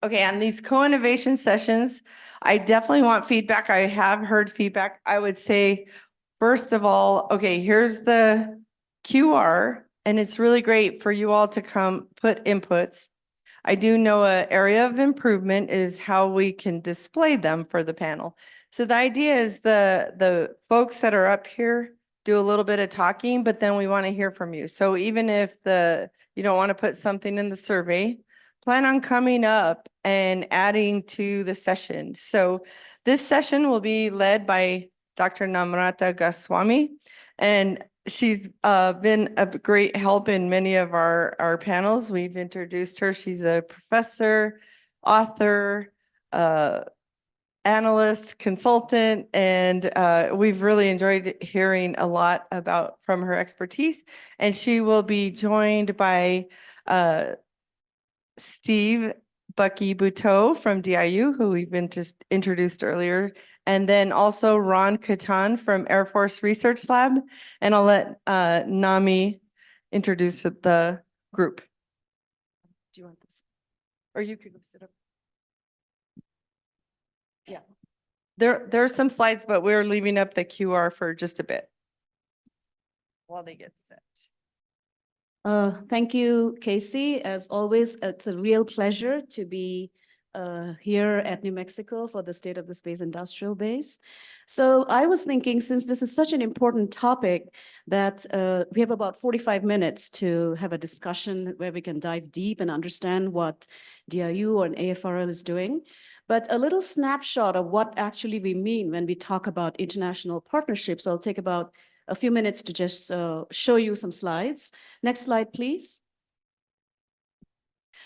Okay, on these co-innovation sessions, I definitely want feedback. I have heard feedback. I would say, first of all, okay, here's the QR, and it's really great for you all to come put inputs. I do know an area of improvement is how we can display them for the panel. So the idea is the folks that are up here do a little bit of talking, but then we want to hear from you. So even if you don't want to put something in the survey, plan on coming up and adding to the session. So this session will be led by Dr. Namrata Goswami, and she's been a great help in many of our panels. We've introduced her. She's a professor, author, analyst, consultant, and we've really enjoyed hearing a lot from her expertise. And she will be joined by Steve Bucky Butow from DIU, who we've been just introduced earlier, and then also Ron Canton from Air Force Research Lab. And I'll let Nami introduce the group. Do you want this? Or you could go sit up. Yeah. There are some slides, but we're leaving up the QR for just a bit while they get set. Thank you, Casey. As always, it's a real pleasure to be here at New Mexico for the State of the Space Industrial Base. So I was thinking, since this is such an important topic, that we have about 45 minutes to have a discussion where we can dive deep and understand what DIU or an AFRL is doing. But a little snapshot of what actually we mean when we talk about international partnerships. I'll take about a few minutes to just show you some slides. Next slide, please.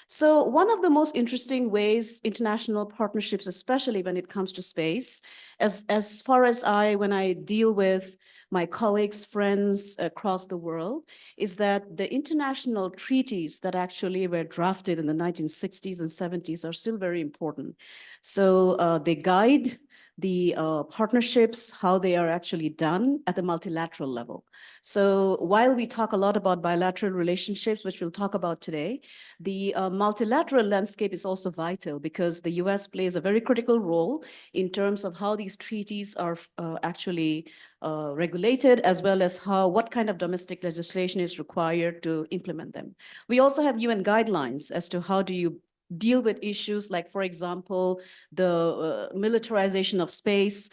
So one of the most interesting ways international partnerships, especially when it comes to space, as far as when I deal with my colleagues, friends across the world, is that the international treaties that actually were drafted in the 1960s and 70s are still very important. So they guide the partnerships, how they are actually done at the multilateral level. So while we talk a lot about bilateral relationships, which we'll talk about today, the multilateral landscape is also vital because the US plays a very critical role in terms of how these treaties are actually regulated, as well as what kind of domestic legislation is required to implement them. We also have UN guidelines as to how do you deal with issues like, for example, the militarization of space,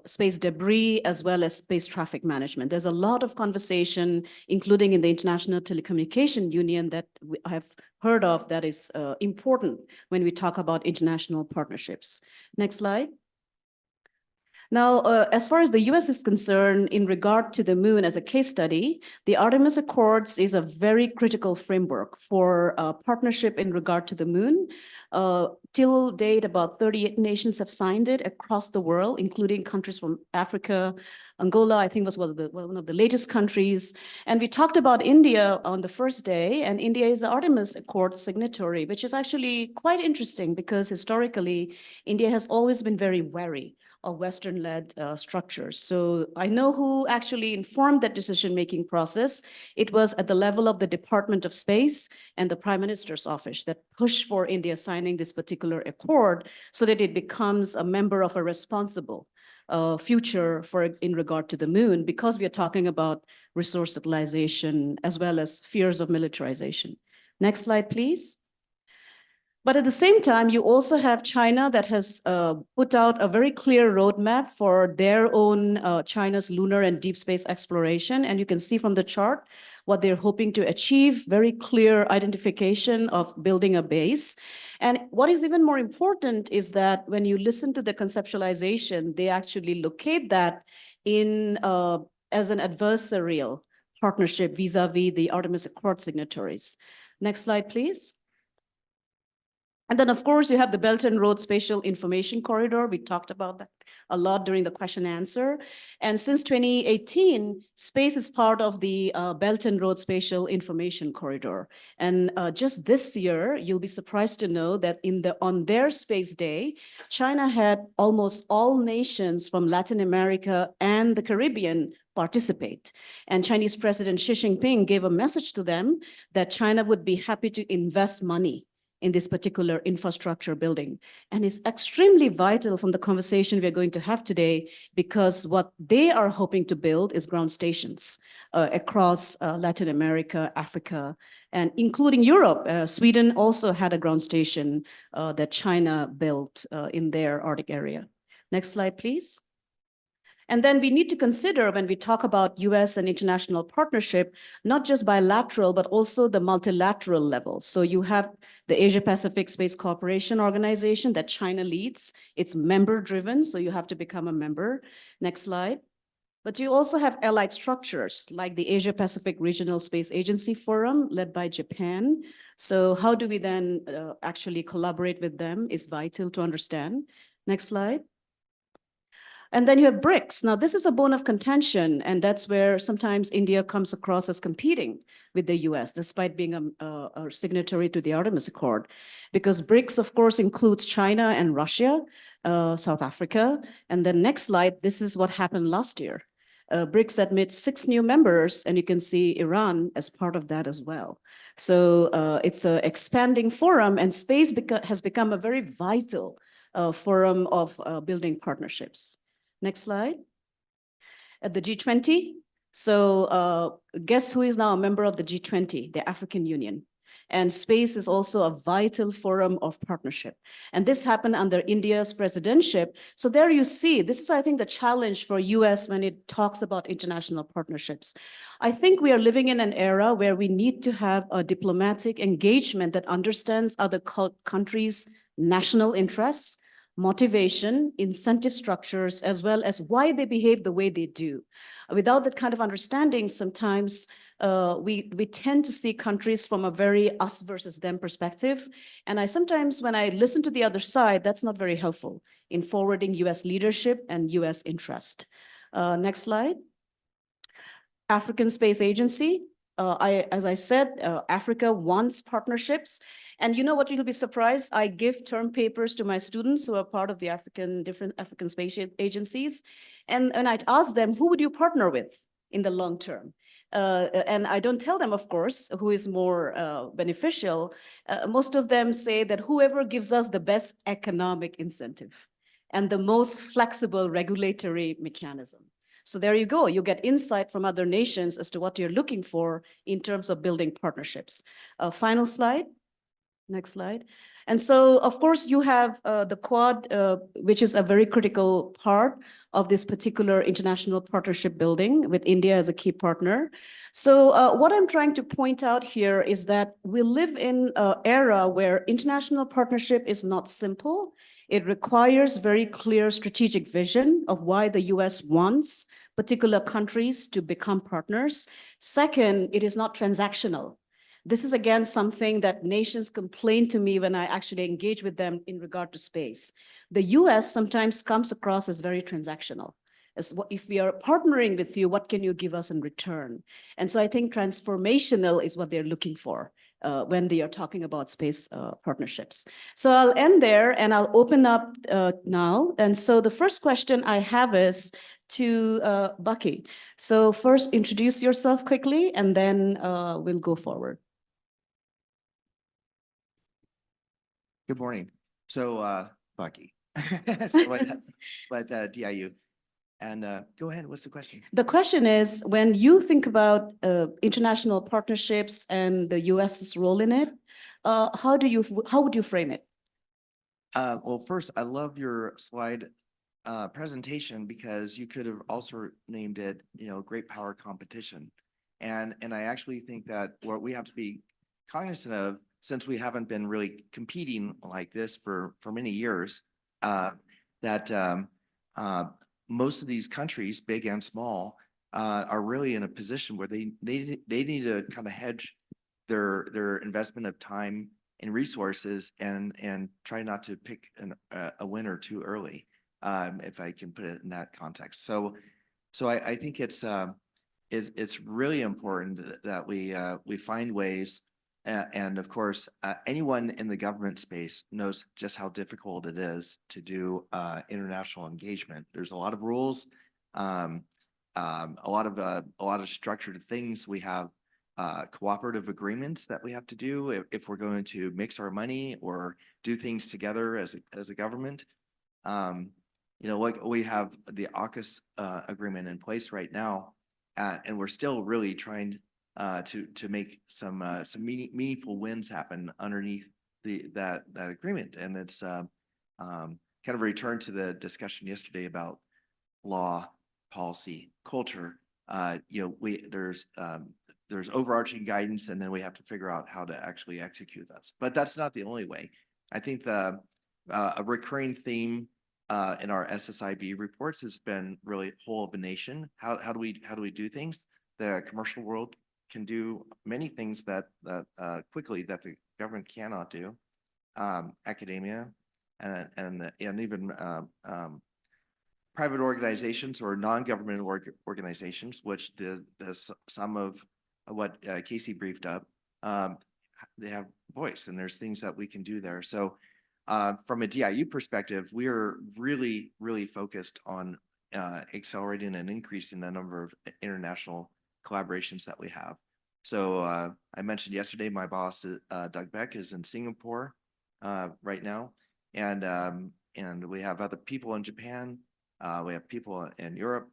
space debris, as well as space traffic management. There's a lot of conversation, including in the International Telecommunication Union, that I have heard of that is important when we talk about international partnerships. Next slide. Now, as far as the US is concerned, in regard to the moon as a case study, the Artemis Accords is a very critical framework for partnership in regard to the moon. Till date, about 38 nations have signed it across the world, including countries from Africa. Angola, I think, was one of the latest countries. And we talked about India on the first day, and India is the Artemis Accord signatory, which is actually quite interesting because historically, India has always been very wary of Western-led structures. So I know who actually informed that decision-making process. It was at the level of the Department of Space and the Prime Minister's office that pushed for India signing this particular accord so that it becomes a member of a responsible future in regard to the moon, because we are talking about resource utilization as well as fears of militarization. Next slide, please. But at the same time, you also have China that has put out a very clear roadmap for their own China's lunar and deep space exploration. And you can see from the chart what they're hoping to achieve, very clear identification of building a base. And what is even more important is that when you listen to the conceptualization, they actually locate that in as an adversarial partnership vis-a-vis the Artemis Accord signatories. Next slide, please. And then, of course, you have the Belt and Road Spatial Information Corridor. We talked about that a lot during the question and answer. And since 2018, space is part of the Belt and Road Spatial Information Corridor. And just this year, you'll be surprised to know that on their Space Day, China had almost all nations from Latin America and the Caribbean participate. And Chinese President Xi Jinping gave a message to them that China would be happy to invest money in this particular infrastructure building. And it's extremely vital from the conversation we're going to have today, because what they are hoping to build is ground stations across Latin America, Africa, and including Europe. Sweden also had a ground station that China built in their Arctic area. Next slide, please. And then we need to consider, when we talk about US and international partnership, not just bilateral, but also the multilateral level. So you have the Asia Pacific Space Cooperation Organization that China leads. It's member driven, so you have to become a member. Next slide. But you also have allied structures like the Asia Pacific Regional Space Agency Forum led by Japan. So how do we then actually collaborate with them is vital to understand. Next slide. And then you have BRICS. Now, this is a bone of contention, and that's where sometimes India comes across as competing with the US, despite being a signatory to the Artemis Accord. Because BRICS, of course, includes China and Russia, South Africa. And then next slide, this is what happened last year. BRICS admits 6 new members, and you can see Iran as part of that as well. So it's an expanding forum, and space has become a very vital forum of building partnerships. Next slide. At the G20. So guess who is now a member of the G20? The African Union. And space is also a vital forum of partnership. And this happened under India's presidentship. So there you see, this is, I think, the challenge for US when it talks about international partnerships. I think we are living in an era where we need to have a diplomatic engagement that understands other countries' national interests, motivation, incentive structures, as well as why they behave the way they do. Without that kind of understanding, sometimes we tend to see countries from a very us versus them perspective. And I sometimes, when I listen to the other side, that's not very helpful in forwarding US leadership and US interest. Next slide. African Space Agency. As I said, Africa wants partnerships. And you know what, you'll be surprised, I give term papers to my students who are part of the different African space agencies. And I'd ask them, who would you partner with in the long term? And I don't tell them, of course, who is more beneficial. Most of them say that whoever gives us the best economic incentive and the most flexible regulatory mechanism. So there you go. You get insight from other nations as to what you're looking for in terms of building partnerships. Final slide. Next slide. And so, of course, you have the Quad, which is a very critical part of this particular international partnership building with India as a key partner. So what I'm trying to point out here is that we live in an era where international partnership is not simple. It requires very clear strategic vision of why the US wants particular countries to become partners. Second, it is not transactional. This is, again, something that nations complain to me when I actually engage with them in regard to space. The US sometimes comes across as very transactional. As what, if we are partnering with you, what can you give us in return? And so I think transformational is what they're looking for when they are talking about space partnerships. So I'll end there and I'll open up now. And so the first question I have is to Bucky. So first, introduce yourself quickly, and then we'll go forward. Good morning. So, Bucky, but DIU. And go ahead, what's the question? The question is, when you think about international partnerships and the US's role in it, how would you frame it? Well, first, I love your slide presentation, because you could have also named it, great power competition. And I actually think that what we have to be cognizant of, since we haven't been really competing like this for many years, that most of these countries, big and small, are really in a position where they need to kind of hedge their investment of time and resources and try not to pick a winner too early, if I can put it in that context. So I think it's really important that we find ways. And of course, anyone in the government space knows just how difficult it is to do international engagement. There's a lot of rules, a lot of structured things we have cooperative agreements that we have to do if we're going to mix our money or do things together as a government. Like we have the AUKUS agreement in place right now, and we're still really trying to make some meaningful wins happen underneath that agreement. And it's kind of a return to the discussion yesterday about law, policy, culture. There's overarching guidance, and then we have to figure out how to actually execute this. But that's not the only way. I think a recurring theme in our SSIB reports has been really whole of a nation. How do we do things? The commercial world can do many things that quickly that the government cannot do. Academia and even private organizations or non-government organizations, which some of what Casey briefed up, they have voice, and there's things that we can do there. So from a DIU perspective, we are really, really focused on accelerating and increasing the number of international collaborations that we have. So I mentioned yesterday, my boss, Doug Beck, is in Singapore right now. And we have other people in Japan. We have people in Europe.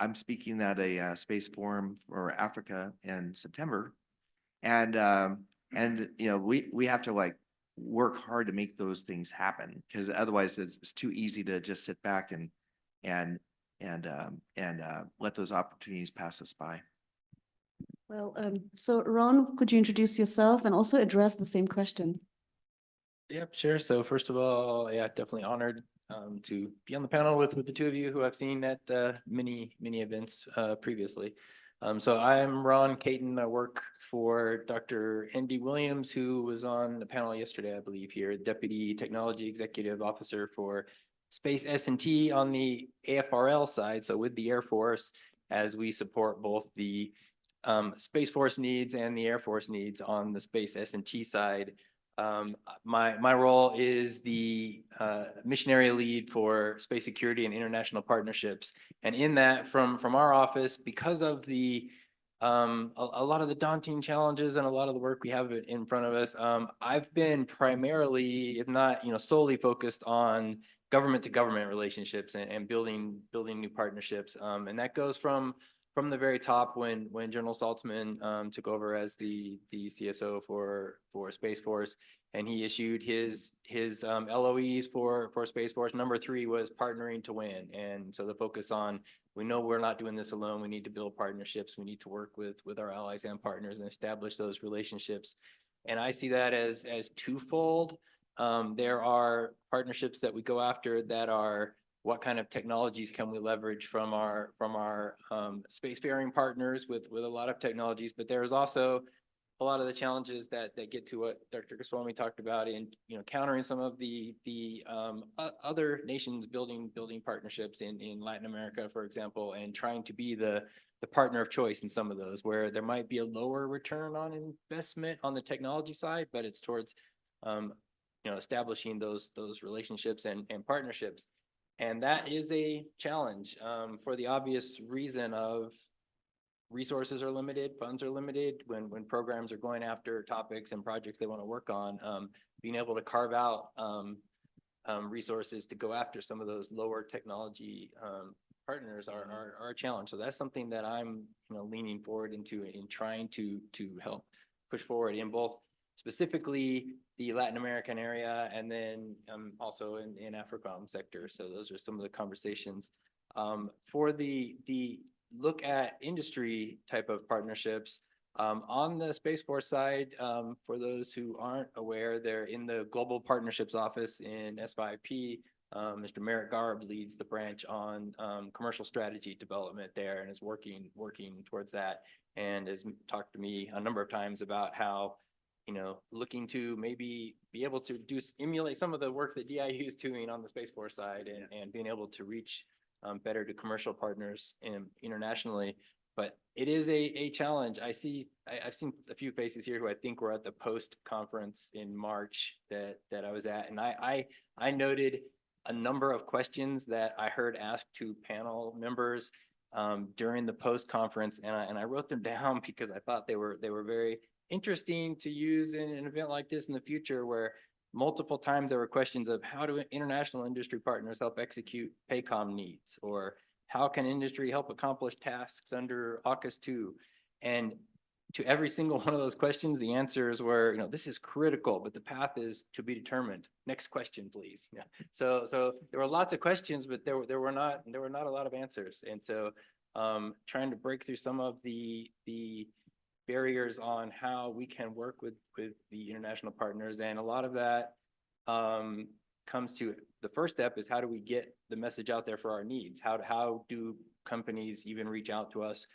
I'm speaking at a space forum for Africa in September. And we have to like work hard to make those things happen, because otherwise it's too easy to just sit back and let those opportunities pass us by. Well, so Ron, could you introduce yourself and also address the same question? Yep, sure. So first of all, yeah, definitely honored to be on the panel with the two of you who I've seen at many events previously. So I'm Ron Canton. I work for Dr. Andy Williams, who was on the panel yesterday, I believe, here, Deputy Technology Executive Officer for Space S&T on the AFRL side. So with the Air Force, as we support both the Space Force needs and the Air Force needs on the Space S&T side. My role is the missionary lead for space security and international partnerships. And in that, from our office, because of the a lot of the daunting challenges and a lot of the work we have in front of us, I've been primarily, if not solely, focused on government to government relationships and building new partnerships. And that goes from the very top when General Saltzman took over as the CSO for Space Force, and he issued his LOEs for Space Force. Number 3 was partnering to win. And so the focus on, we know we're not doing this alone. We need to build partnerships. We need to work with our allies and partners and establish those relationships. And I see that as twofold. There are partnerships that we go after that are, what kind of technologies can we leverage from our spacefaring partners with a lot of technologies, but there's also a lot of the challenges that get to what Dr. Goswami talked about in countering some of the other nations building partnerships in Latin America, for example, and trying to be the partner of choice in some of those where there might be a lower return on investment on the technology side, but it's towards establishing those relationships and partnerships. And that is a challenge for the obvious reason of resources are limited, funds are limited. When programs are going after topics and projects they want to work on, being able to carve out resources to go after some of those lower technology partners are a challenge. So that's something that I'm leaning forward into in trying to help push forward in both specifically the Latin American area, and then also in AFRICOM sector. So those are some of the conversations. For the look at industry type of partnerships, on the Space Force side, for those who aren't aware, they're in the Global Partnerships Office in SSIB. Mr. Merritt Garb leads the branch on commercial strategy development there and is working towards that, and has talked to me a number of times about how looking to maybe be able to emulate some of the work that DIU is doing on the Space Force side, and being able to reach better to commercial partners internationally. But it is a challenge. I've seen a few faces here who I think were at the post conference in March that I was at, and I noted a number of questions that I heard asked to panel members during the post-conference, and I wrote them down because I thought they were very interesting to use in an event like this in the future, where multiple times there were questions of how do international industry partners help execute PACOM needs, or how can industry help accomplish tasks under AUKUS 2? And to every single one of those questions, the answers were, this is critical, but the path is to be determined. Next question, please. Yeah. So there were lots of questions, but there were not a lot of answers. And so trying to break through some of the barriers on how we can work with the international partners, and a lot of that comes to the first step is how do we get the message out there for our needs? How do companies even reach out to us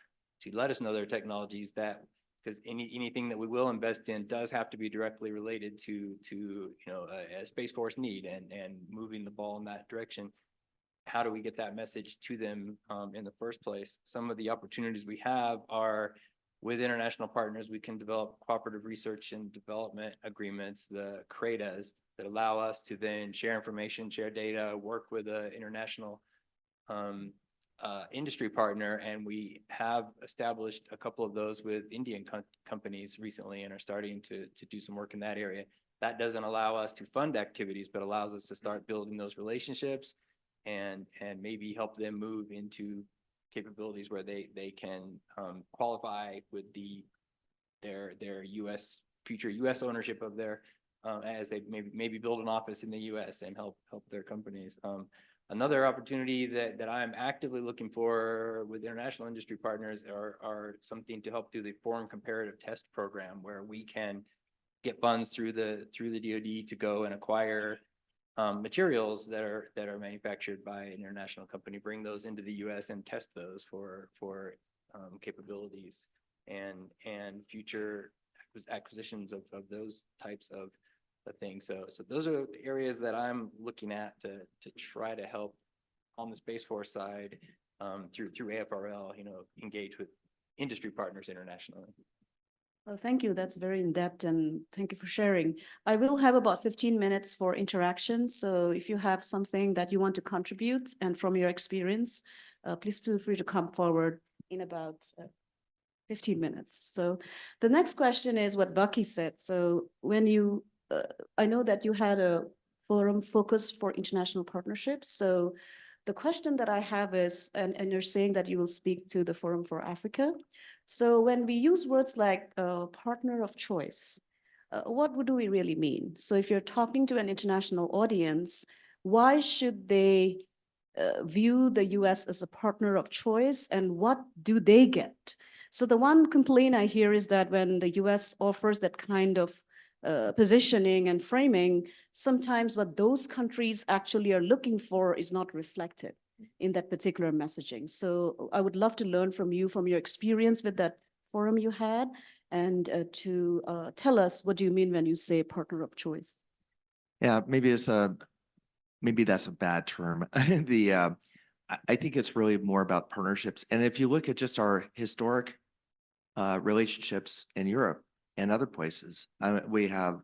to let us know their technologies, that because anything that we will invest in does have to be directly related to a Space Force need and moving the ball in that direction. How do we get that message to them in the first place? Some of the opportunities we have are with international partners. We can develop cooperative research and development agreements, the CRADAs, that allow us to then share information, share data, work with an international industry partner. And we have established a couple of those with Indian companies recently and are starting to do some work in that area. That doesn't allow us to fund activities, but allows us to start building those relationships and maybe help them move into capabilities where they can qualify with their future U.S. ownership of their as they maybe build an office in the U.S. and help their companies. Another opportunity that I'm actively looking for with international industry partners are something to help do the foreign comparative test program, where we can get funds through the DoD to go and acquire materials that are manufactured by an international company, bring those into the U.S. and test those for capabilities and future acquisitions of those types of things. So those are the areas that I'm looking at to try to help on the Space Force side through AFRL, engage with industry partners internationally. Well, thank you. That's very in-depth, and thank you for sharing. I will have about 15 minutes for interaction. So if you have something that you want to contribute and from your experience, please feel free to come forward in about 15 minutes. So the next question is what Bucky said. So when you, I know that you had a forum focused for international partnerships. So the question that I have is, and you're saying that you will speak to the Forum for Africa. So when we use words like partner of choice, what do we really mean? So if you're talking to an international audience, why should they view the US as a partner of choice, and what do they get? So the one complaint I hear is that when the US offers that kind of positioning and framing, sometimes what those countries actually are looking for is not reflected in that particular messaging. So I would love to learn from you, from your experience with that forum you had, and to tell us, what do you mean when you say partner of choice? Yeah, maybe that's a bad term. I think it's really more about partnerships. And if you look at just our historic relationships in Europe and other places, we have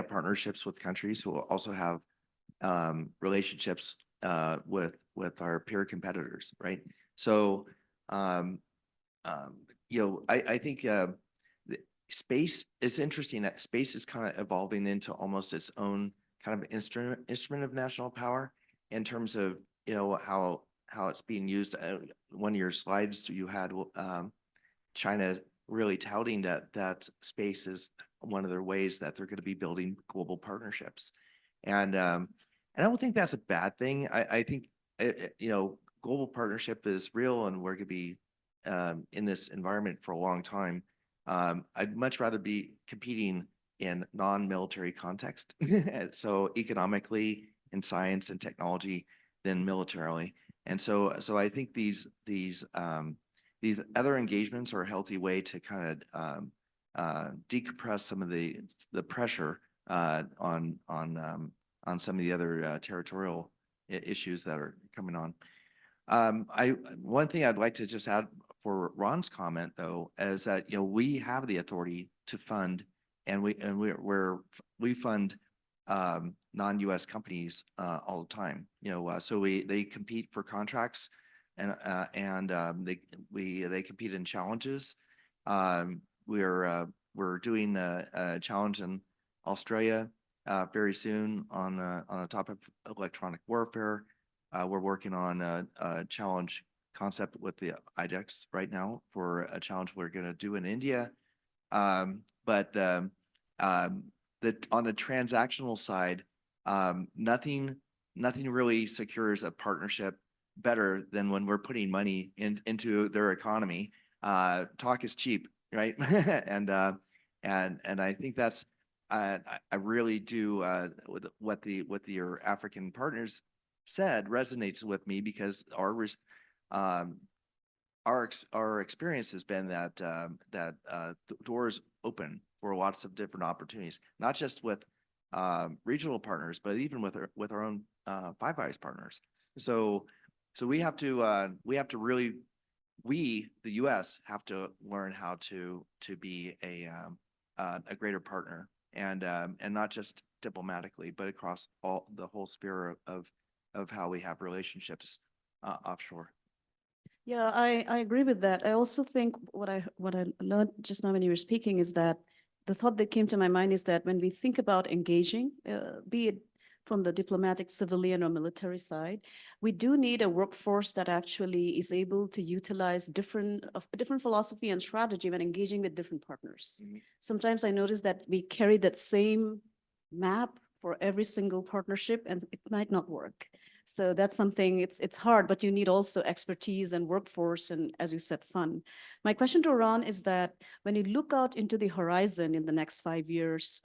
partnerships with countries who also have relationships with our peer competitors, right? So I think space is interesting. That space is kind of evolving into almost its own kind of instrument of national power in terms of how it's being used. One of your slides you had China really touting that space is one of their ways that they're going to be building global partnerships, and I don't think that's a bad thing. I think global partnership is real, and we're going to be in this environment for a long time. I'd much rather be competing in non-military context, so economically in science and technology than militarily. And so I think these other engagements are a healthy way to kind of decompress some of the pressure on some of the other territorial issues that are coming on. One thing I'd like to just add for Ron's comment, though, is that we have the authority to fund, and we fund non-US companies all the time, so they compete for contracts and they compete in challenges. We're doing a challenge in Australia very soon on a topic of electronic warfare. We're working on a challenge concept with the IDEX right now for a challenge we're going to do in India. But on the transactional side, nothing really secures a partnership better than when we're putting money into their economy. Talk is cheap, right? And I think that's I really do with what your African partners said resonates with me, because our experience has been that doors open for lots of different opportunities, not just with regional partners, but even with our own Five Eyes partners. So we have to really, the U.S. have to learn how to be a greater partner, and not just diplomatically, but across the whole sphere of how we have relationships offshore. Yeah, I agree with that. I also think what I learned just now when you were speaking is that the thought that came to my mind is that when we think about engaging, be it from the diplomatic, civilian, or military side, we do need a workforce that actually is able to utilize a different philosophy and strategy when engaging with different partners. Mm-hmm. Sometimes I notice that we carry that same map for every single partnership, and it might not work. So that's something, it's hard, but you need also expertise and workforce and, as you said, fun. My question to Ron is that when you look out into the horizon in the next 5 years,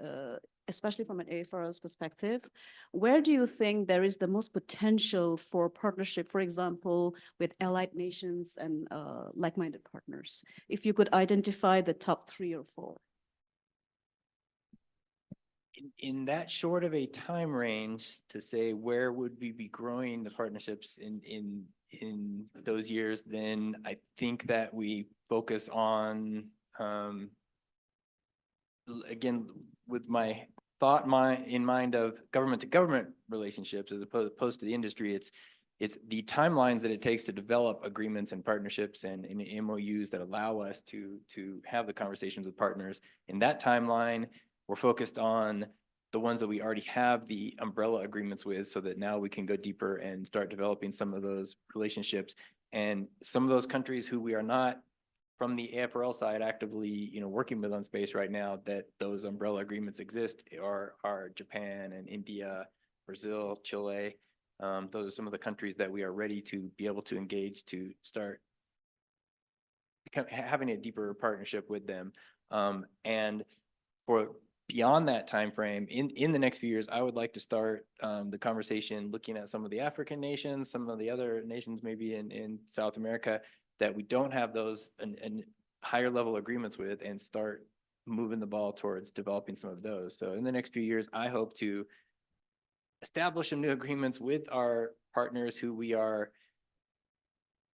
especially from an AFRL's perspective, where do you think there is the most potential for partnership, for example, with allied nations and like-minded partners? If you could identify the top 3 or 4. In that short of a time range to say where would we be growing the partnerships in those years, then I think that we focus on again with my thought in mind of government to government relationships as opposed to the industry. It's the timelines that it takes to develop agreements and partnerships and MOUs that allow us to have the conversations with partners. In that timeline, we're focused on the ones that we already have the umbrella agreements with, so that now we can go deeper and start developing some of those relationships. And some of those countries who we are not from the AFRL side actively, working with on space right now, that those umbrella agreements exist are Japan and India, Brazil, Chile. Those are some of the countries that we are ready to be able to engage to start having a deeper partnership with them. And for beyond that time frame, in the next few years, I would like to start the conversation looking at some of the African nations, some of the other nations maybe in South America that we don't have those and higher level agreements with, and start moving the ball towards developing some of those. So in the next few years, I hope to establish some new agreements with our partners who we are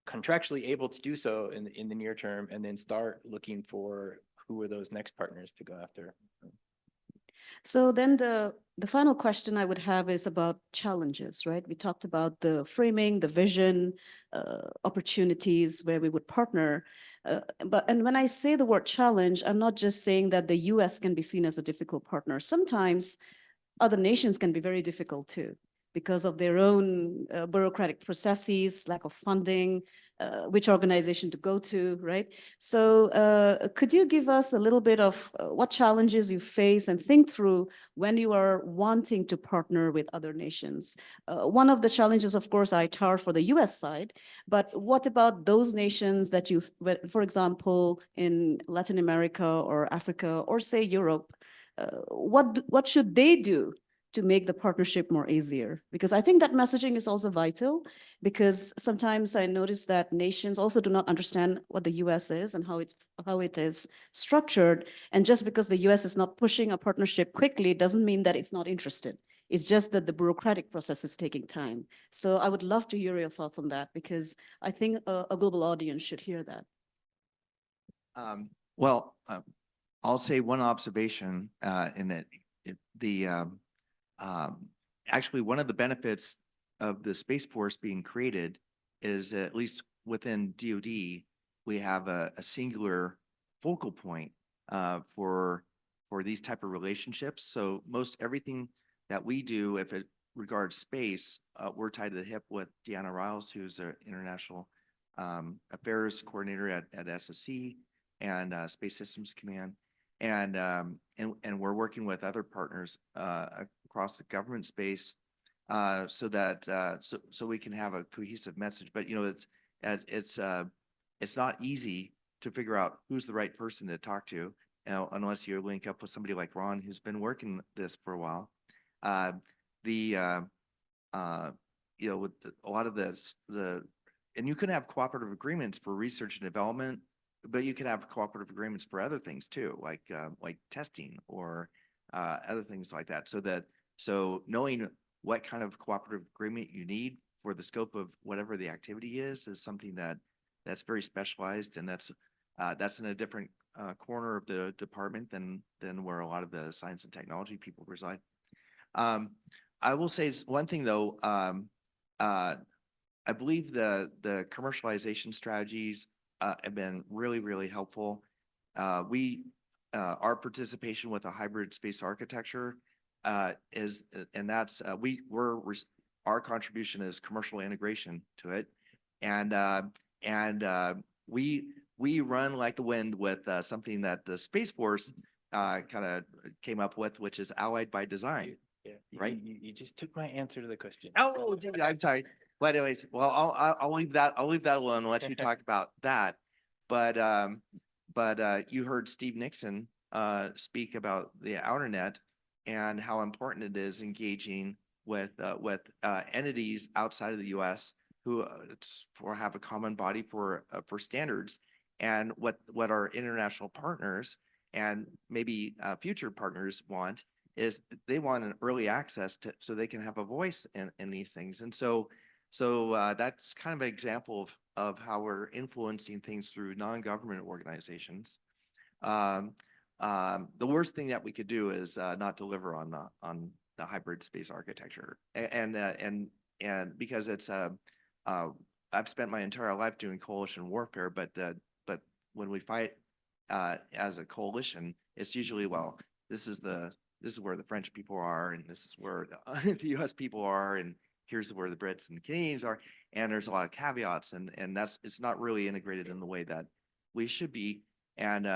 contractually able to do so in the near term, and then start looking for who are those next partners to go after. So then the final question I would have is about challenges, right? We talked about the framing, the vision, opportunities where we would partner. And when I say the word challenge, I'm not just saying that the US can be seen as a difficult partner. Sometimes other nations can be very difficult too, because of their own bureaucratic processes, lack of funding, which organization to go to, right? So could you give us a little bit of what challenges you face and think through when you are wanting to partner with other nations? One of the challenges, of course, ITAR for the US side, but what about those nations that you, for example, in Latin America or Africa, or say Europe, what should they do to make the partnership more easier? Because I think that messaging is also vital, because sometimes I notice that nations also do not understand what the US is and how it is structured. And just because the US is not pushing a partnership quickly doesn't mean that it's not interested. It's just that the bureaucratic process is taking time. So I would love to hear your thoughts on that, because I think a global audience should hear that. Well, I'll say one observation in that actually, one of the benefits of the Space Force being created is at least within DoD, we have a singular focal point for these type of relationships. So most everything that we do, if it regards space, we're tied to the hip with Deanna Riles, who's an international affairs coordinator at SSC and Space Systems Command. And we're working with other partners across the government space so that so we can have a cohesive message. But it's not easy to figure out who's the right person to talk to, unless you link up with somebody like Ron, who's been working this for a while. With a lot of and you can have cooperative agreements for research and development, but you can have cooperative agreements for other things too, like testing or other things like that. So knowing what kind of cooperative agreement you need for the scope of whatever the activity is something that's very specialized, and that's in a different corner of the department than where a lot of the science and technology people reside. I will say one thing though. I believe the commercialization strategies have been really, really helpful. Our participation with a hybrid space architecture is, and that's our contribution is commercial integration to it, and we run like the wind with something that the Space Force kind of came up with, which is allied by design. Yeah, right. You just took my answer to the question. Oh, dude, I'm sorry. But anyways, well, I'll leave that alone and let you talk about that. But you heard Steve Nixon speak about the outer net and how important it is engaging with entities outside of the U.S. who have a common body for standards, and what our international partners and maybe future partners want is they want an early access so they can have a voice in these things. And so that's kind of an example of how we're influencing things through non-government organizations. The worst thing that we could do is not deliver on the hybrid space architecture, and because it's I've spent my entire life doing coalition warfare, but when we fight as a coalition, it's usually, well, this is where the French people are, and this is where the U.S. people are, and here's where the Brits and the Canadians are, and there's a lot of caveats, and it's not really integrated in the way that we should be. And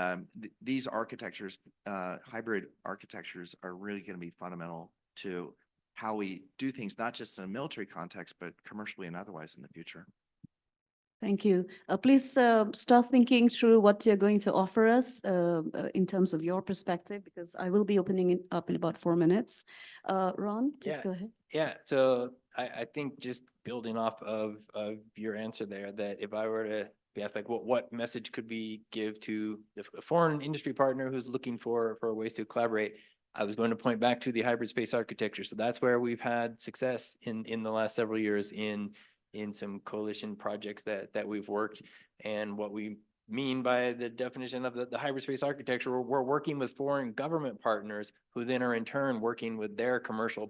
these architectures, hybrid architectures, are really going to be fundamental to how we do things, not just in a military context, but commercially and otherwise in the future. Thank you. Please start thinking through what you're going to offer us in terms of your perspective, because I will be opening it up in about 4 minutes. Ron, please go ahead. Yeah, so I think just building off of your answer there, that if I were to be asked, like, what message could we give to a foreign industry partner who's looking for ways to collaborate, I was going to point back to the hybrid space architecture. So that's where we've had success in the last several years in some coalition projects that we've worked. And what we mean by the definition of the hybrid space architecture, we're working with foreign government partners who then are in turn working with their commercial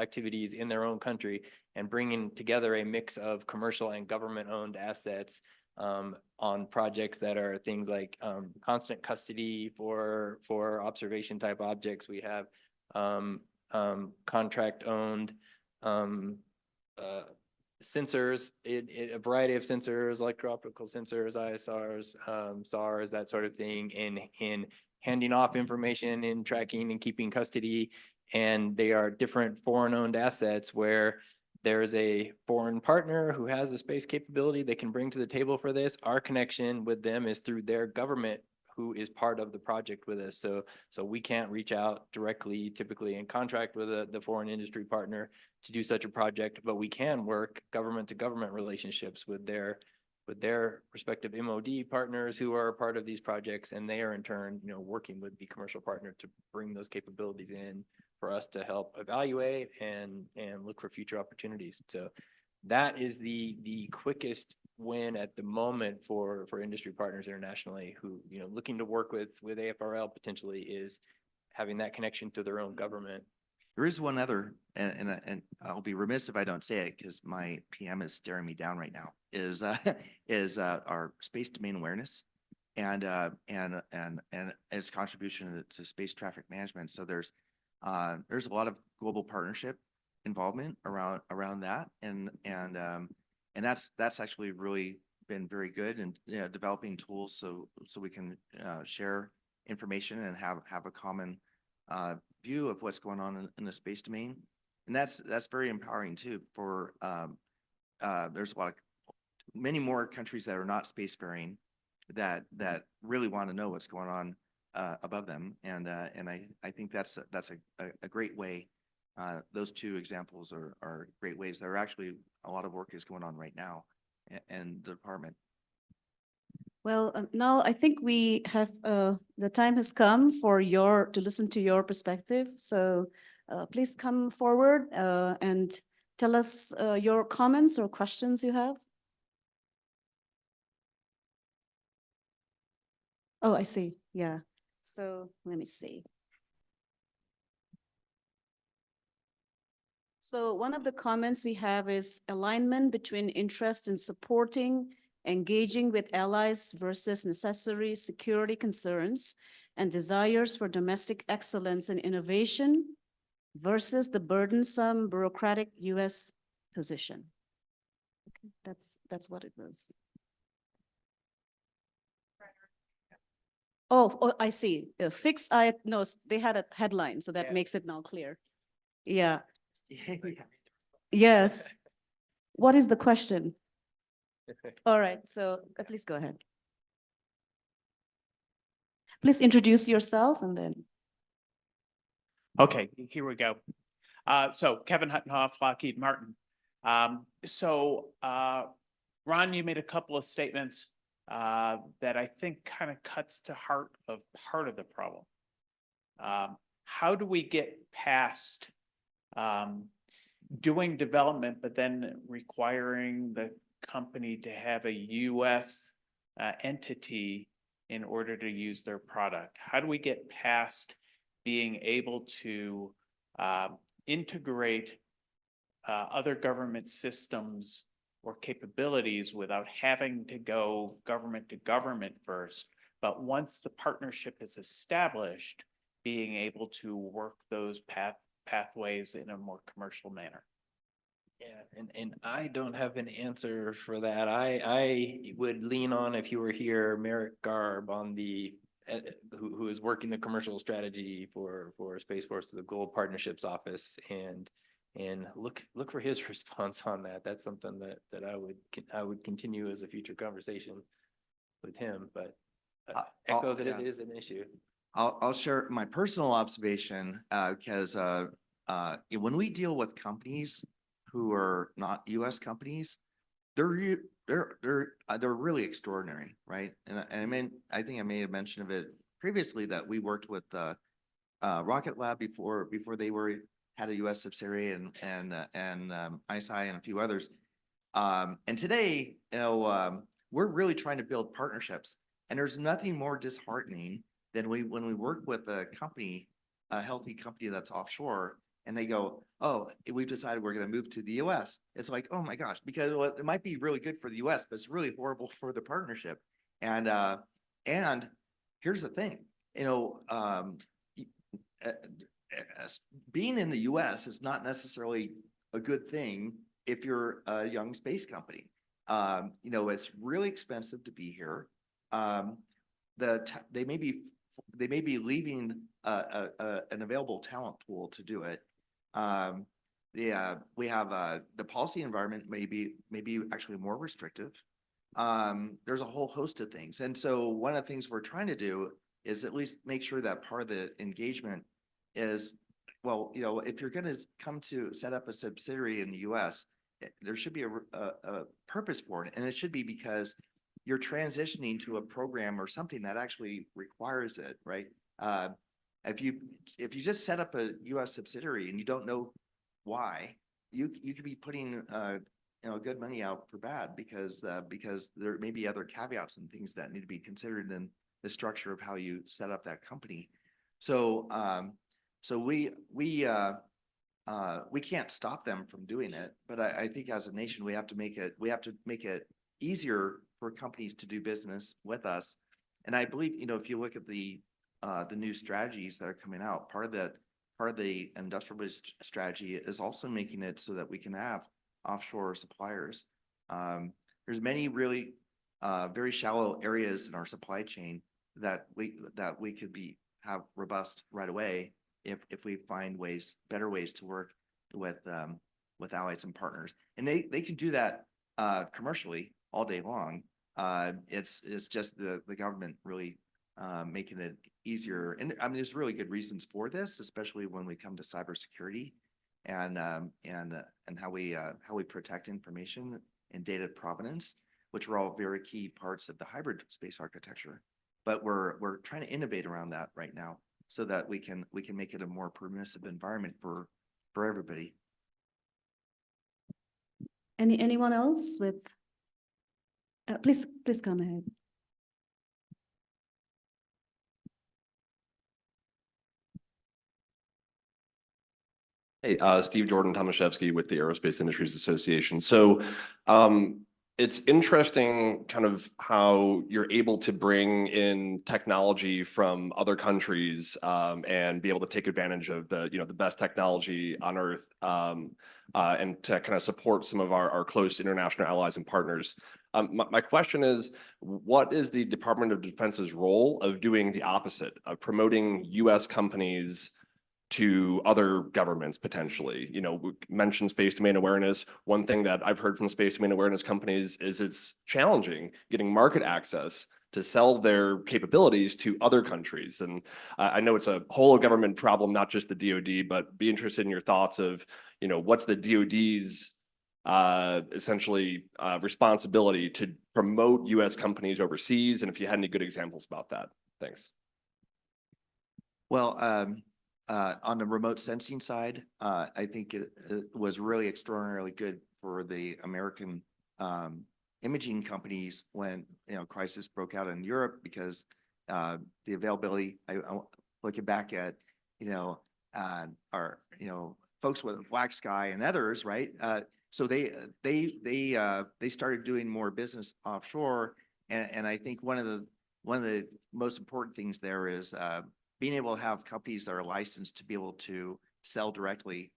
activities in their own country, and bringing together a mix of commercial and government owned assets on projects that are things like constant custody for observation type objects. We have contract owned sensors, a variety of sensors, electro-optical sensors, ISRs, SARs, that sort of thing, in handing off information, in tracking and keeping custody. And they are different foreign-owned assets where there's a foreign partner who has a space capability they can bring to the table for this. Our connection with them is through their government, who is part of the project with us. So we can't reach out directly, typically, and contract with the foreign industry partner to do such a project, but we can work government to government relationships with their respective MOD partners who are a part of these projects, and they are in turn, working with the commercial partner to bring those capabilities in for us to help evaluate and look for future opportunities. So that is the quickest win at the moment for industry partners internationally who, looking to work with AFRL potentially, is having that connection to their own government. There is one other, and I'll be remiss if I don't say it because my PM is staring me down right now, is our space domain awareness and its contribution to space traffic management. So there's a lot of global partnership involvement around that, and that's actually really been very good in developing tools so we can share information and have a common view of what's going on in the space domain. And that's very empowering too for there's many more countries that are not spacefaring that really want to know what's going on above them. And I think that's a great way. Those two examples are great ways. There are actually a lot of work is going on right now in the department. Well, now I think we have, the time has come for to listen to your perspective. So please come forward and tell us your comments or questions you have. Oh, I see. Yeah. So let me see. So one of the comments we have is alignment between interest in supporting, engaging with allies versus necessary security concerns and desires for domestic excellence and innovation versus the burdensome bureaucratic US position. Okay, that's what it was. Oh, I see. Fixed eye, no, they had a headline, so that makes it now clear. Yeah. Yes. What is the question? All right, so please go ahead. Please introduce yourself and then. Okay, here we go. So Kevin Huttenhoff, Lockheed Martin. Ron, you made a couple of statements that I think kind of cuts to heart of part of the problem. How do we get past doing development, but then requiring the company to have a US entity in order to use their product? How do we get past being able to integrate other government systems or capabilities without having to go government to government first, but once the partnership is established, being able to work those pathways in a more commercial manner? Yeah, and I don't have an answer for that. I would lean on, if you were here, Merrick Garb on the who is working the commercial strategy for Space Force, the Global Partnerships Office, and look for his response on that. That's something that I would continue as a future conversation with him, but echo that it is an issue. I'll share my personal observation because when we deal with companies who are not U.S. companies, they're really extraordinary, right? And I think I may have mentioned of it previously that we worked with Rocket Lab before they had a U.S. subsidiary and ISI and a few others. And today, we're really trying to build partnerships, and there's nothing more disheartening than when we work with a company, a healthy company that's offshore, and they go, oh, we've decided we're going to move to the US. It's like, oh my gosh, because it might be really good for the US, but it's really horrible for the partnership. And here's the thing, being in the US is not necessarily a good thing if you're a young space company. It's really expensive to be here. They may be leaving an available talent pool to do it. We have the policy environment may be actually more restrictive. There's a whole host of things. And so one of the things we're trying to do is at least make sure that part of the engagement is, well, if you're going to come to set up a subsidiary in the US, there should be a purpose for it. And it should be because you're transitioning to a program or something that actually requires it, right? If you just set up a U.S. subsidiary and you don't know why, you could be putting good money out for bad because there may be other caveats and things that need to be considered in the structure of how you set up that company. So we we can't stop them from doing it, but I think as a nation, we have to make it easier for companies to do business with us. And I believe, if you look at the new strategies that are coming out, part of the industrial base strategy is also making it so that we can have offshore suppliers. There's many really very shallow areas in our supply chain that we could have robust right away if we find better ways to work with allies and partners. And they can do that commercially all day long. It's just the government really making it easier. And I mean, there's really good reasons for this, especially when we come to cybersecurity and how we protect information and data provenance, which are all very key parts of the hybrid space architecture. But we're trying to innovate around that right now so that we can make it a more permissive environment for everybody. Anyone else with? Please come ahead. Hey, Steve Jordan Tomaszewski with the Aerospace Industries Association. So it's interesting kind of how you're able to bring in technology from other countries and be able to take advantage of the best technology on Earth and to kind of support some of our close international allies and partners. My question is, what is the Department of Defense's role of doing the opposite, of promoting U.S. companies to other governments potentially? We mentioned space domain awareness. One thing that I've heard from space domain awareness companies is it's challenging getting market access to sell their capabilities to other countries. And I know it's a whole government problem, not just the DoD, but be interested in your thoughts of, what's the DoD's essentially responsibility to promote U.S. companies overseas, and if you had any good examples about that. Thanks. Well, on the remote sensing side, I think it was really extraordinarily good for the American imaging companies when crisis broke out in Europe, because the availability. I looking back at our folks with Black Sky and others, right? So they started doing more business offshore, and I think one of the most important things there is being able to have companies that are licensed to be able to sell directly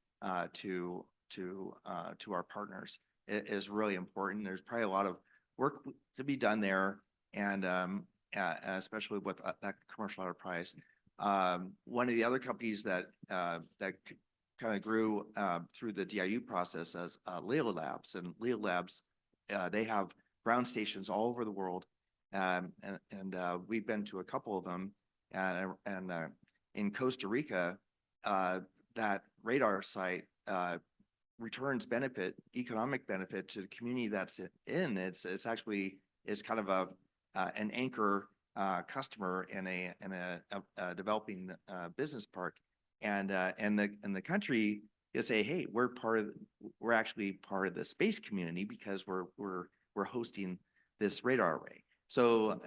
to our partners is really important. There's probably a lot of work to be done there, and especially with that commercial enterprise. One of the other companies that kind of grew through the DIU process as Leo Labs, and Leo Labs, they have ground stations all over the world, and we've been to a couple of them. And in Costa Rica, that radar site returns economic benefit to the community that's in. It's actually kind of an anchor customer in a developing business park, and the country is say, hey, we're actually part of the space community because we're hosting this radar array. So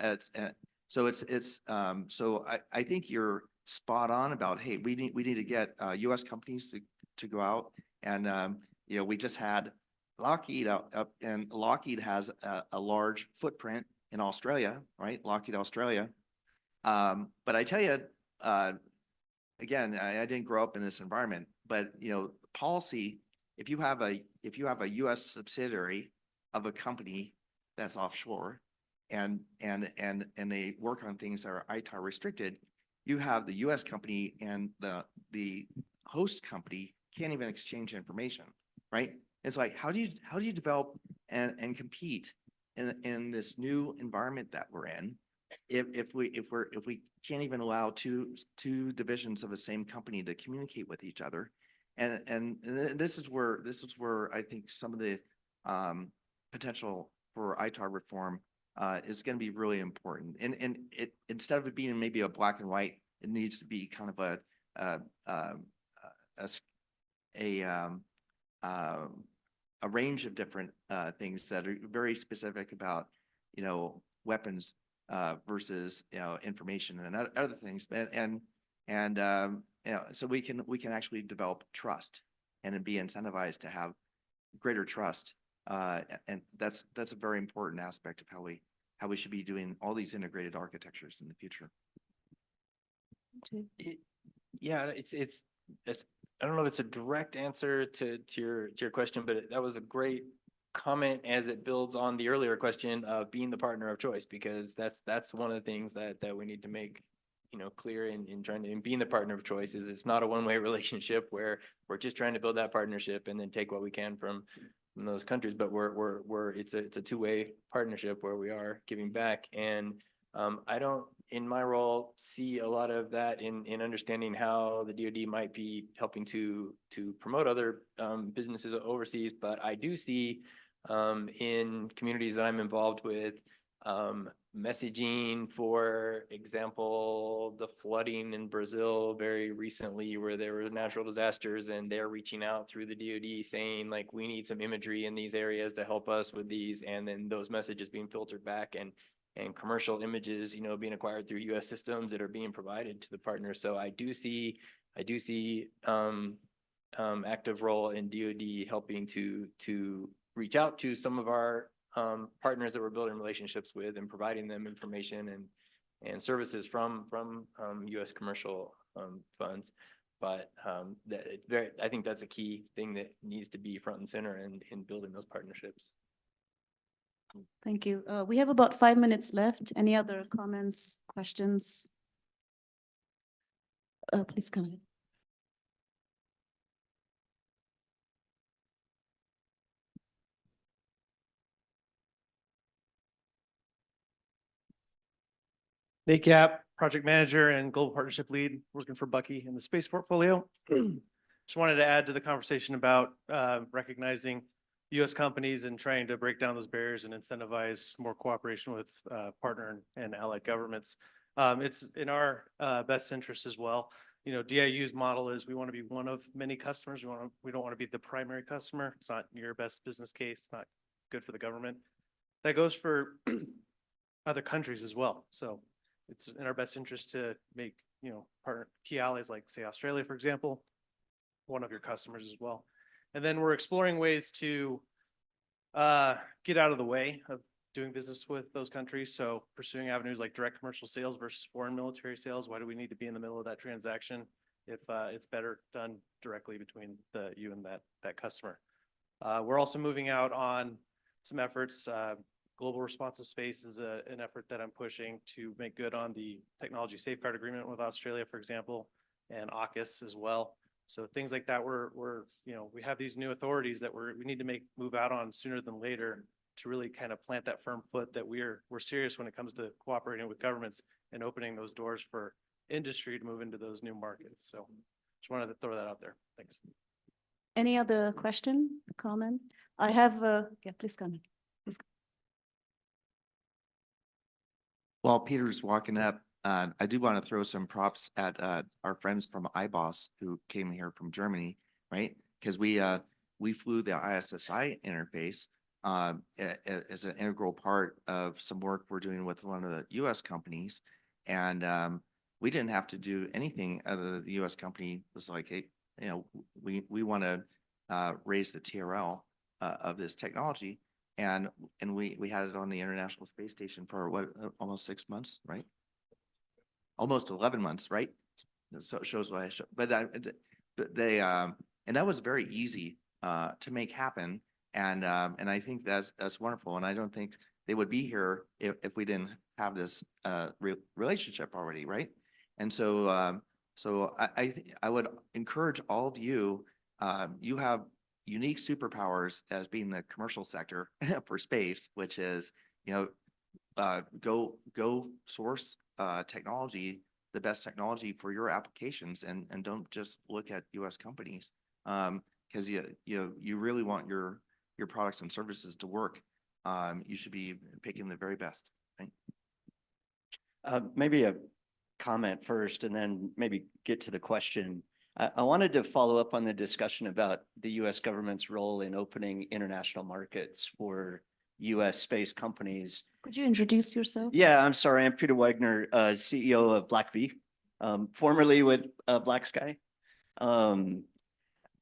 I think you're spot on about, hey, we need to get U.S. companies to go out, and we just had Lockheed up, and Lockheed has a large footprint in Australia, right? Lockheed Australia. But I tell you, again, I didn't grow up in this environment, but policy, if you have a U.S. subsidiary of a company that's offshore, and they work on things that are ITAR restricted, you have the U.S. company and the host company can't even exchange information, right? It's like, how do you develop and compete in this new environment that we're in if we can't even allow two divisions of the same company to communicate with each other? And this is where I think some of the potential for ITAR reform is going to be really important. And it, instead of it being maybe a black and white, it needs to be kind of a range of different things that are very specific about weapons versus information and other things, and so we can actually develop trust and then be incentivized to have greater trust. And that's a very important aspect of how we should be doing all these integrated architectures in the future. Yeah, it's, I don't know if it's a direct answer to your question, but that was a great comment as it builds on the earlier question of being the partner of choice, because that's one of the things that we need to make, clear in trying to, in being the partner of choice is it's not a one-way relationship where we're just trying to build that partnership and then take what we can from those countries, but it's a two-way partnership where we are giving back. And I don't, in my role, see a lot of that in understanding how the DoD might be helping to promote other businesses overseas, but I do see in communities that I'm involved with, messaging, for example, the flooding in Brazil very recently where there were natural disasters, and they're reaching out through the DoD saying like, we need some imagery in these areas to help us with these, and then those messages being filtered back and commercial images, being acquired through US systems that are being provided to the partners. So I do see active role in DoD helping to reach out to some of our partners that we're building relationships with and providing them information and services from US commercial funds. But I think that's a key thing that needs to be front and center in building those partnerships. Thank you. We have about 5 minutes left. Any other comments, questions? Please come ahead. Nate Gap, project manager and global partnership lead, working for Bucky in the space portfolio. Just wanted to add to the conversation about recognizing US companies and trying to break down those barriers and incentivize more cooperation with partner and allied governments. It's in our best interest as well. DIU's model is we want to be one of many customers. We don't want to be the primary customer. It's not your best business case. It's not good for the government. That goes for other countries as well. So it's in our best interest to make, partner key allies like, say, Australia, for example, one of your customers as well. And then we're exploring ways to get out of the way of doing business with those countries. So pursuing avenues like direct commercial sales versus foreign military sales. Why do we need to be in the middle of that transaction if it's better done directly between you and that customer? We're also moving out on some efforts. Global responsive space is an effort that I'm pushing to make good on the technology safeguard agreement with Australia, for example, and AUKUS as well. So things like that, we have these new authorities that we need to move out on sooner than later to really kind of plant that firm foot that we're serious when it comes to cooperating with governments and opening those doors for industry to move into those new markets. So just wanted to throw that out there. Thanks. Any other question, comment? I have, yeah, please come in. While Peter's walking up, I do want to throw some props at our friends from IBOS who came here from Germany, right? Because we flew the ISSI interface as an integral part of some work we're doing with one of the US companies. And we didn't have to do anything other than the US company was like, hey, we want to raise the TRL of this technology. And we had it on the International Space Station for what, almost 6 months, right? Almost 11 months, right? So it shows why I show, but they and that was very easy to make happen. And I think that's wonderful. And I don't think they would be here if we didn't have this relationship already, right? And so I would encourage all of you. You have unique superpowers as being the commercial sector for space, which is, go source technology, the best technology for your applications, and don't just look at US companies, because you really want your products and services to work. You should be picking the very best. Right? Maybe a comment first and then maybe get to the question. I wanted to follow up on the discussion about the US government's role in opening international markets for US space companies. Could you introduce yourself? Yeah, I'm sorry. I'm Peter Wagner, CEO of Black V, formerly with Black Sky.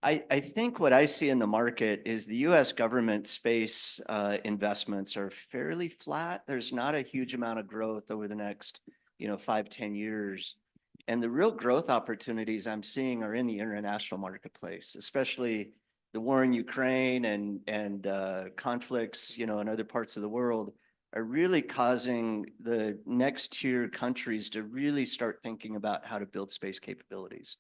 I think what I see in the market is the US government space investments are fairly flat. There's not a huge amount of growth over the next, 5, 10 years. And the real growth opportunities I'm seeing are in the international marketplace, especially the war in Ukraine and conflicts, in other parts of the world are really causing the next tier countries to really start thinking about how to build space capabilities.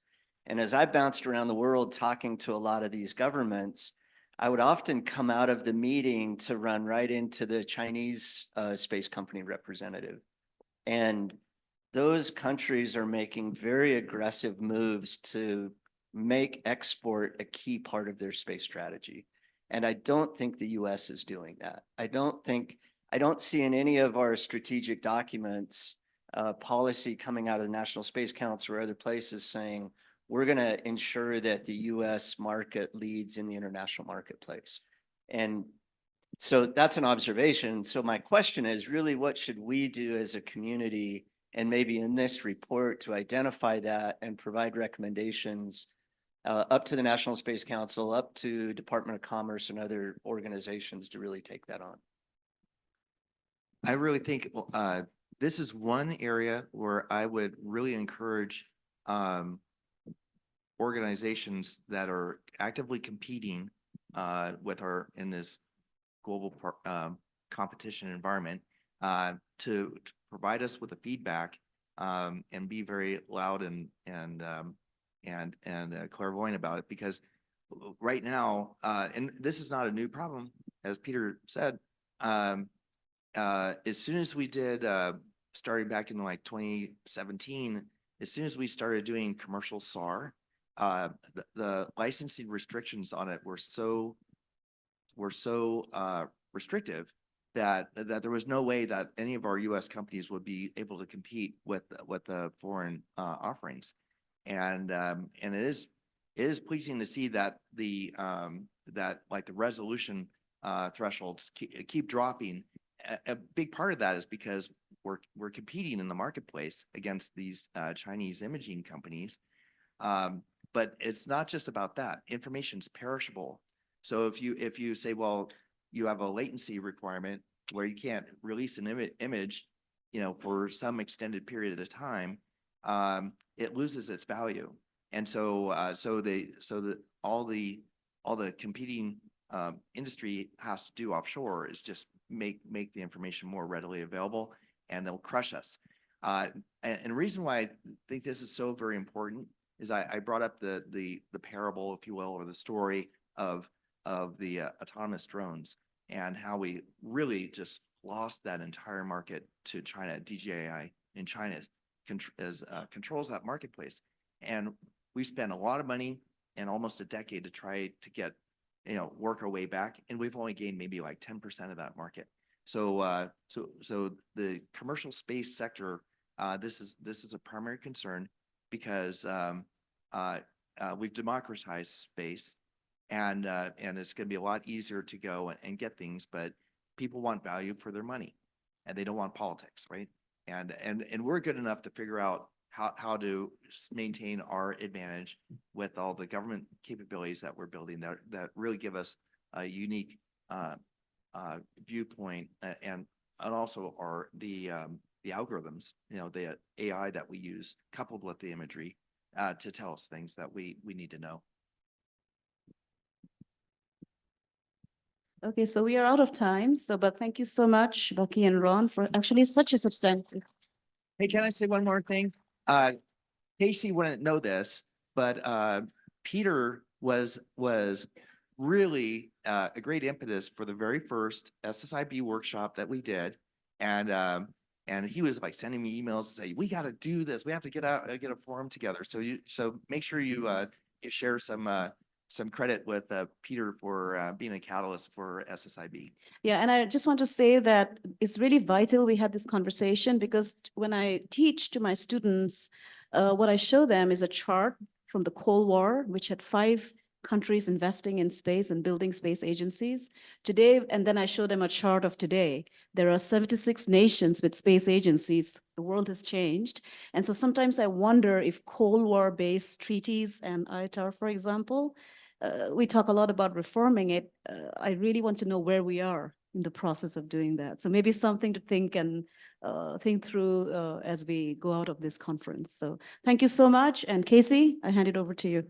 And as I bounced around the world talking to a lot of these governments, I would often come out of the meeting to run right into the Chinese space company representative. And those countries are making very aggressive moves to make export a key part of their space strategy. And I don't think the US is doing that. I don't see in any of our strategic documents policy coming out of the National Space Council or other places saying, we're going to ensure that the US market leads in the international marketplace. And so that's an observation. So my question is really, what should we do as a community and maybe in this report to identify that and provide recommendations up to the National Space Council, up to Department of Commerce and other organizations to really take that on? I really think this is one area where I would really encourage organizations that are actively competing in this global competition environment to provide us with the feedback and be very loud and clairvoyant about it, because right now, and this is not a new problem, as Peter said, as soon as we did, starting back in like 2017, as soon as we started doing commercial SAR, the licensing restrictions on it were so restrictive that there was no way that any of our U.S. companies would be able to compete with the foreign offerings, and it is pleasing to see that the resolution thresholds keep dropping. A big part of that is because we're competing in the marketplace against these Chinese imaging companies. But it's not just about that. Information's perishable. So if you say, well, you have a latency requirement where you can't release an image, for some extended period of time, it loses its value. And so all the competing industry has to do offshore is just make the information more readily available, and they'll crush us. And the reason why I think this is so very important is I brought up the parable, if you will, or the story of the autonomous drones and how we really just lost that entire market to China. DJI in China controls that marketplace, and we spent a lot of money and almost a decade to try to get work our way back, and we've only gained maybe like 10% of that market. So the commercial space sector, this is a primary concern, because we've democratized space, and it's going to be a lot easier to go and get things, but people want value for their money, and they don't want politics, right? And we're good enough to figure out how to maintain our advantage with all the government capabilities that we're building that really give us a unique viewpoint, and also the algorithms, the AI that we use coupled with the imagery to tell us things that we need to know. Okay, so we are out of time. But thank you so much, Bucky and Ron, for actually such a substantive. Hey, can I say one more thing? Casey wouldn't know this, but Peter was really a great impetus for the very first SSIB workshop that we did, and he was like sending me emails to say, we got to do this, we have to get a forum together. So make sure you share some credit with Peter for being a catalyst for SSIB. Yeah, and I just want to say that it's really vital we had this conversation, because when I teach to my students, what I show them is a chart from the Cold War, which had 5 countries investing in space and building space agencies today. And then I show them a chart of today. There are 76 nations with space agencies. The world has changed. And so sometimes I wonder if Cold War-based treaties and ITAR, for example, we talk a lot about reforming it. I really want to know where we are in the process of doing that. So maybe something to think and think through as we go out of this conference. So thank you so much. And Casey, I hand it over to you.